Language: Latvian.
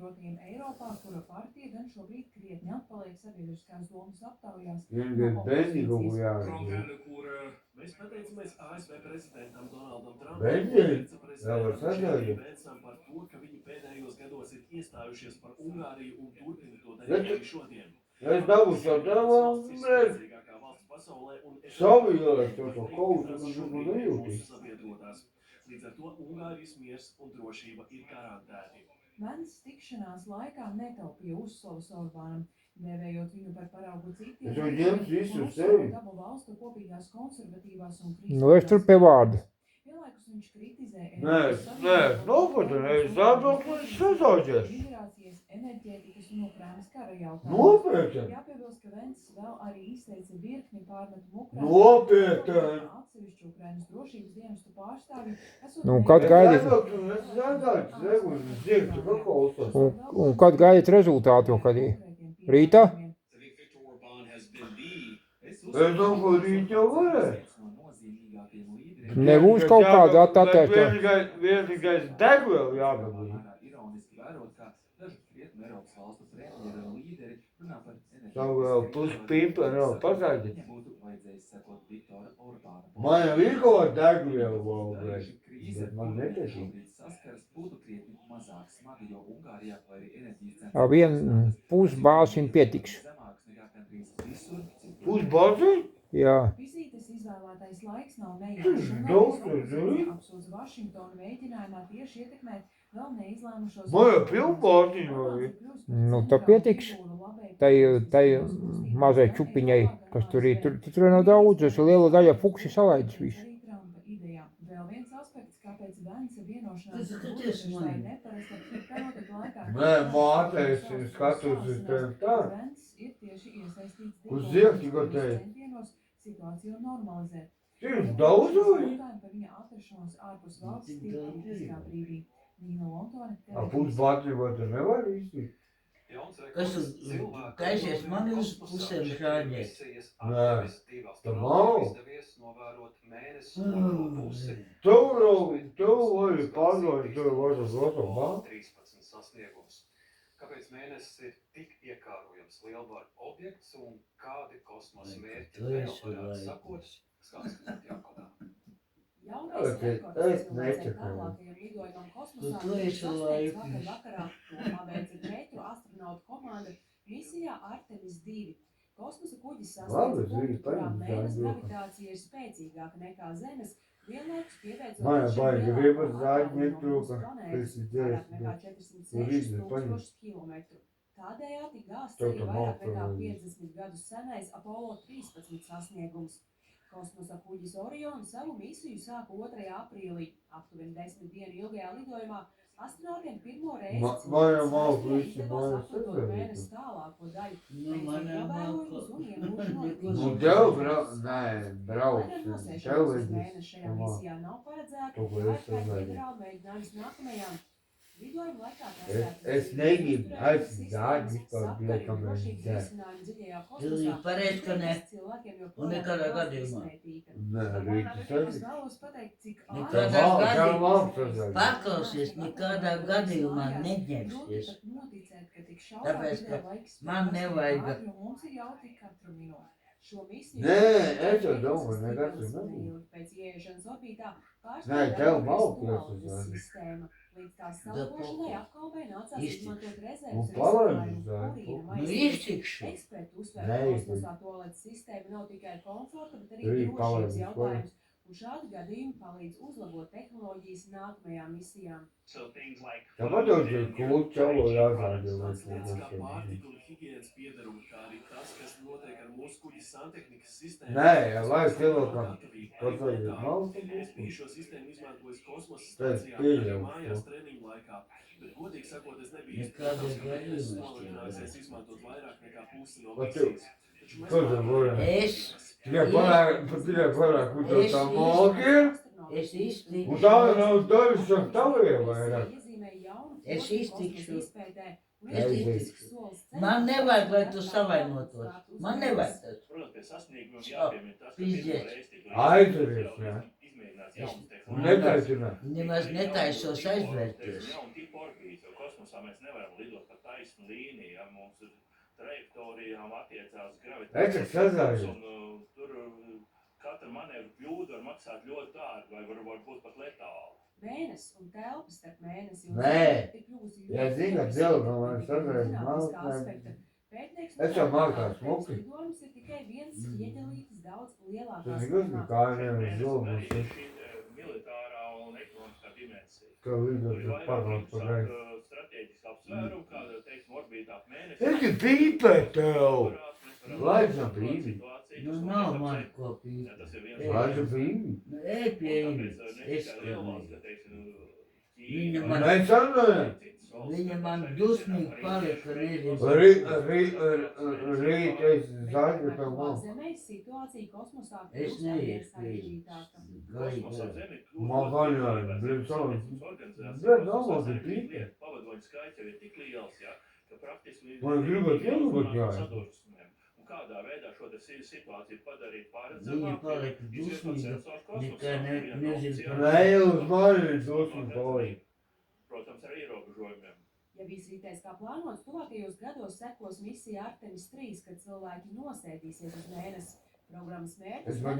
sabiedrotajiem Eiropā, kura partija gan šobrīd krietni atpaliek sabiedriskās domas aptaujās. Vienkārši benzīnu kaut ko jādara. Kur mēs pateicamies ASV prezidentam Donaldam Trumpam Benzīnu? un viceprezidentam Džekiem Pensam par to, ka viņi pēdējos gados ir iestājušies par Ungāriju un turpina to darīt arī šodien. Es dabūšu šo devu, Spēcīgākā valsts pasaulē un savu ielēs to kaut ko nejūtīs. Līdz ar to Ungārijas miers un drošība ir garantēti. Vents tikšanās laikā netaupīja uzslavas Orbānam, dēvējot viņu par paraugu citiem. Es jau ņemtu visu sevi. Abu valstu kopīgās konservatīvās un Nu, es tur pie vārda. Vienlaikus viņš kritizē Nē, nopietni, es saprotu, ka viņš sazauģēs. migrācijas, enerģētikas un Ukrainas kara jautājumus. Nopietni. Jāpiebilst, ka Vents vēl arī izteica virkni pārmetumu Ukrainas. Nopietni. Atsevišķu Ukrainas drošības dienestu pārstāvji. Nu, kad gaidīt? Un kad gaidīt rezultātu jau kad ir? Rītā? Es domāju, rīt jau varēs. Nebūs kaut kāda atteikta. Vienīgais degviela jāgabūj. Savu vēl puspīpa nav pasāģi. Man jau ir kaut kāda degviela vēl, bet man nepatīk. Ar vienu pusbāziņu pietiks. Pusbāziņu? Jā. Vizītes izvēlētais laiks nav nejaušs. Apsūdz Vašingtonu mēģinājumā tieši ietekmēt vēl neizlēmušos. Man jau pilnbāziņu vēl ir. Nu, tā pietiks. Tai mazai čupiņai, kas tur ir. Tur nav daudz, es liela daļa fuksi salaidis visu. Vēl viens aspekts, kāpēc Vence vienošanās būtišai neparasta, ka notika laikā. Nē, māte, es skatos uz tevi tā. Vents ir tieši iesaistīts Uz ziekti, ko tevi? centienos situāciju normalizēt. Ir daudz vai? Par viņa atrašanos ārpus valsts ir politiskā brīdī. Nīna Lontone. A pusbāziņu vai tu nevar iztikt? Kas taisies man uz pusēm šāņies? Nē, tā nav. Tev vari pārdot, tev vari doto banku. Kāpēc mēnesis ir tik iekārojams lielvaru objekts un kādi kosmosa mērķi Tu vēl esi varētu laipns. sakot? Skāstīt jākodā. Jaunais rekords cilvēcei tālākajam lidojumam kosmosā Tu esi sasniegts laipns. vakar vakarā. To paveica 4 astronautu komanda misijā Artemis 2. Kosmosa kuģis Labi, sasniedz punktu, kurā paņem Mēness tādu. gravitācija ir spēcīgāka nekā Zemes, vienlaikus pieveicot Man jau šim baigi lielāko gribas attālumu zāģi no netrūka, mūsu planētas, kas ir vairāk dziesma, nekā bet 406 rītdien paņem. tūkstošus kilometru. Tādējādi gāsts Tev arī tā vairāk malka nekā vēl. 50 gadus senais Apollo 13 sasniegums. Kosmosa kuģis Orion savu misiju sāka 2. aprīlī. Aptuveni 10 dienu ilgajā lidojumā astronautiem pirmo reizi Man jau malku visi izdevās mājas apmetot sasniegt. Mēnesi tālāko daļu, Nu, veicot man jau novērojumus un iegūt Nu, notiekumus. tev Lai brauc, gan tev nosēšanās uz veidīs. Mēnesi šajā misijā nav paredzēta, To, ko tā es ir kā sazināju. ģenerāla mēģinājums nākamajām. Lidojuma laikā Es negribu aizstāvēt vispār liekam drošības dzert. risinājumu dziļajā Tu kosmosā. ir pareizi, ka ne. Cilvēkiem Un joprojām nekādā ir daudz gadījumā. izpētīta. Nē, rīt Es tas vēlos pateikt, cik Nekādā tev gadījumā. malku sazināju. Paklausies, nekādā gadījumā neņemsies. Tāpēc, ka man nevajag- Mums ir jātik katru minūti. Šo misiju Nē, es jau domāju, nekas tur nebūs. Pēc ieiešanas orbītā Nē, tev malku pārstāvja jāsazina. sistēma. Līdz tās Da salgošanai poko. apkalpei nācās Iztiks. izmantot rezerves Un palaidi risinājumu, zāļu. kurīna Nu, maisīs. iztikšu. Eksperti uzsver, Nē, ka kosmosā tualetes sistēma nav tikai komforta, bet arī Rīt drošības palaidīs, jautājums. Un šādi gadījumi palīdz uzlabot tehnoloģijas nākamajām misijām. Tāpat jau tur kūtu čalo jāzāģē. Tāds lietas kā pārtika un higienas piedarumi, kā arī tas, kas notiek ar mūsu kuģa santehnikas sistēmu. Nē, lai cilvēkam kaut vai ir malku. Es biju šo sistēmu izmantojis kosmosa Tas stācijā pieļaus mājās to. treniņu laikā. Bet, godīgi sakot, es nebiju Nekādā izpratās, ka gadījumā mēs es novirzināsies to izmantot vairāk nekā pusi no Bet tu- misijas. Taču mēs Ko tu vari? Tikai parāk, kur tev tā malka ir. Es iztikšu. Un tā nav tevis ar taviem vairāk. Es iztikšu. Es iztikšu. Man nevajag, lai tu savainotos. Man nevajag tas. Protams, pie sasniegumiem jāpiemina tas, ka Pizdiet. pirmo reizi tik liels Aizveries, jā. izmēģināts jaunas Un tehnoloģijas. netaisināt. Nemaz netaisos aizvērties. Jauna tipa orbīta, jo kosmosā kosmosā mēs nevaram lidot pa taisnu līniju, ja mums ir trajektorijām attiecās Es gravitācijas esmu sazinājies. un tur katra manevra kļūda var maksāt ļoti dārgi vai var būt pat letāli. Mēnesis un telpa starp mēnesi un Nē. ir kļuvusi Ja ļoti zini, ka ierobežota dzelzceļa man tikai sazinājies, zinātniskā man- aspekta. Pētnieks Es jau norāda, mākās ka smuki. lidojums ir tikai viens ieģelītis daudz lielākās Tas ir gudri, kā viņiem ir Mēnesis zobus. arī ir šī militārā un ekonomiskā dimensija. Ka līdot Tur ir uz vairāk pārvaldu par reizi. strateģiski apsvērumi, kāda, teiksim, orbītā ap mēnesi. Es gribu pīpēt tev! Laidžam pīpi. Nu, nav man ko pīt. Tas ir viens. Laidžam pīpi. Nu, ej pie Un viņas. tāpēc, ne Es tikai pie lielvalsts, viņas. ka, teiksim, Viņa Ķīna, man- Mēs runājam. Viņa man dusmīgi palika, nezinu. Rīt es zāļu tev man. Zemē situācija kosmosā Es kļūst neiešu arvien pie sarežģītāka. Kosmosā Zeme kļūst Man ļoti vaļā, liela, blin, tāpēc savu- satiksmes organizācija Blin, kosmosā domā, Zeme ka pīpē. lieta, pavadoņu skaits jau ir tik liels, ja, ka praktiski Man gribat ielūgt, jā. sadursmēm. Un kādā veidā šo te situāciju padarīt Viņa pārredzamāku, palika izvietot dusmīga. sensors kosmosā, Nekā viena no nezinu, opcijām. Ne uz mani dusmu palika. Protams, ar ierobežojumiem. Ja viss ritēs kā plānots, tuvākajos gados sekos misija Artemis 3, kad cilvēki nosēdīsies uz mēnesi. Programmas mērķis Es man